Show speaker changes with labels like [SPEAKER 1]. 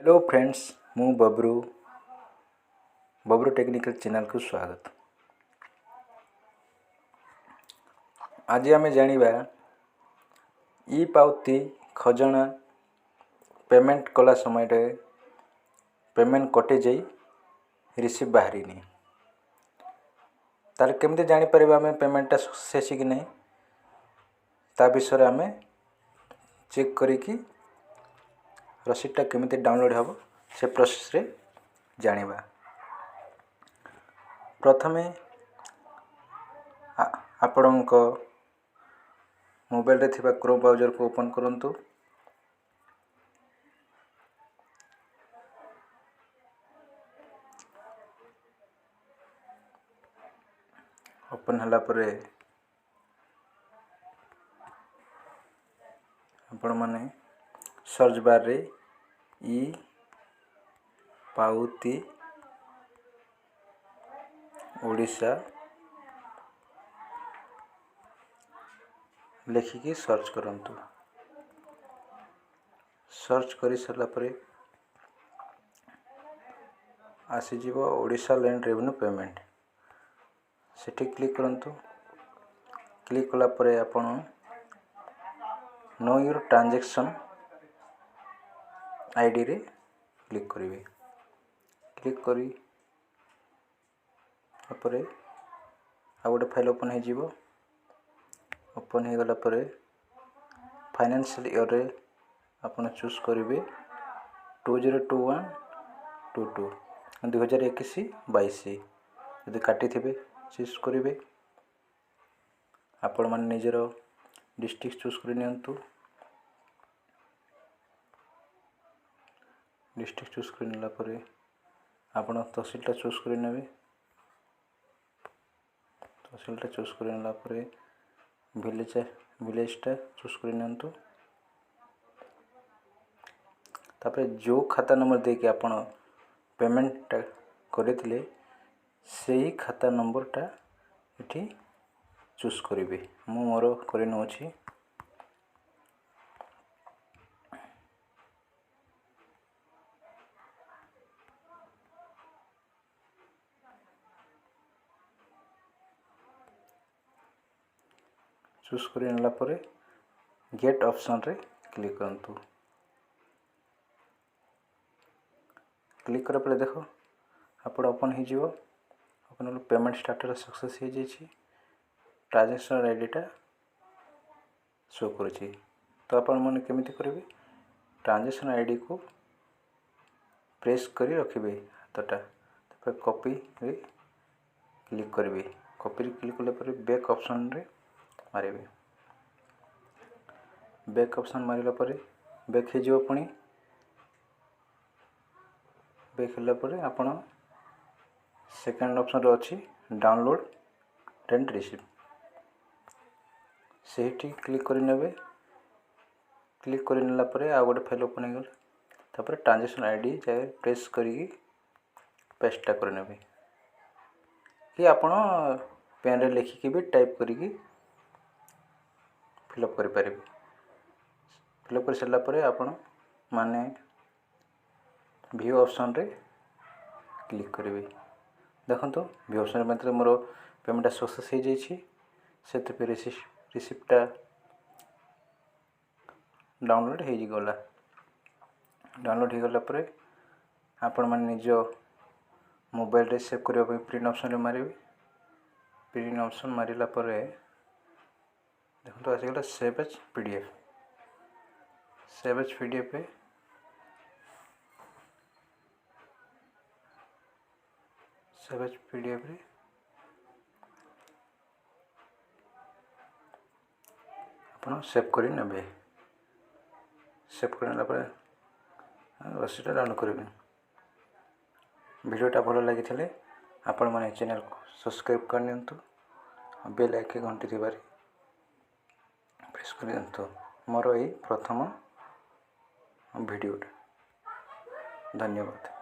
[SPEAKER 1] Hello friends, मु बब्रू बब्रू technical channel को स्वागत। आज आम जानिबा ई पाउती खजना पेमेंट कला समय पेमेंट कटि जाई रिसीव बाहरी नहीं तार केमते जानी परिबा आमे पेमेंटा सक्सेस कि नहीं ता विषय आमे चेक करिकी रसीदटा केमिति डाउनलोड हम से प्रोसेस रे जानिबा। प्रथमे आपणक मोबाइल रे थिबा क्रोम ब्राउजर को ओपन करंतु। ओपन हला परे आपण माने सर्च बार रे ई पाउती ओडिशा लिखिकी सर्च करंतु। सर्च करी सरला परे आसी जीवो ओडिशा लैंड रेवेन्यू पेमेंट सेठी क्लिक करंतु। क्लिक कला परे आपण नो योर ट्रांजैक्शन आईडी रे क्लिक करिवे। क्लिक करी परे आ गोटे फाइल ओपन हो जीवो। ओपन हो गला परे फाइनेंशियल ईयर रे आपण चूज करिवे 2021-22 2021-22 यदि काटी थिबे चूज करिवे। आपण माने निजर डिस्ट्रिक्ट चूज करि नियंतु। डिस्ट्रिक्ट चूज करला परे आपण तहसीलटा चूज करि नेबे। तहसीलटा चूज करला परे विलेजटा चूज करि नियंतु। तापरे जो खाता नंबर दे के आपण पेमेंट करथिले सेही खाता नंबरटा एठी चूज करिवे। मु मोर करि नउछि। चूज करला परे गेट ऑप्शन रे क्लिक करंतु। क्लिक कर परे देखो आपण ओपन हो जीवो। ओपन पेमेंट स्टार्टर सक्सेस हो जाइछि। ट्रांजैक्शन आईडीटा शो करुछि। तो आपण माने केमिति करिवे ट्रांजैक्शन आईडी को प्रेस करी रखिबे हातटा। तापर कॉपी रे क्लिक करिवे। कॉपी रे क्लिक कले परे बैक ऑप्शन रे मारिबे। बैक ऑप्शन मारिला परे बैक हे जीवो। पुणी बैक होला परे आपण सेकंड ऑप्शन रे अछि download and receive Sethi click करि नेबे। क्लिक करि नेला परे आ गोटे फाइल ओपन हो गला। तापर ट्रांजैक्शन आईडी चाहे प्रेस करी पेस्टटा कर नेबे कि आपण पेन रे लिखिकी भी टाइप करिकी फिलअप करि परिबे। फिलअप कर सरला परे आपण माने व्यू ऑप्शन रे क्लिक करिवे। देखंतु व्यू ऑप्शन मतलब मोर पेमेंट सक्सेस हो जाइछि। सेते पे रिसिप्टटा डाउनलोड हो गला। डाउनलोड हो गला परे आपण माने निज मोबाइल रे सेव करबा पे प्रिंट ऑप्शन रे मारिवे। प्रिंट ऑप्शन मारिला परे देखंतु आसी गला save as PDF. Save as PDF पे सेव एज पीडीएफ रे आपण सेव करि नेबे। सेव करला परे रसीदटा डाउनलोड करिवे। वीडियोटा भल लागिथिले आपण माने चैनल को सब्सक्राइब कर नियंतु। बेल आइकन घंटी दिबारी प्रेस कर दियंतु। मोर एई प्रथम वीडियोटा। धन्यवाद।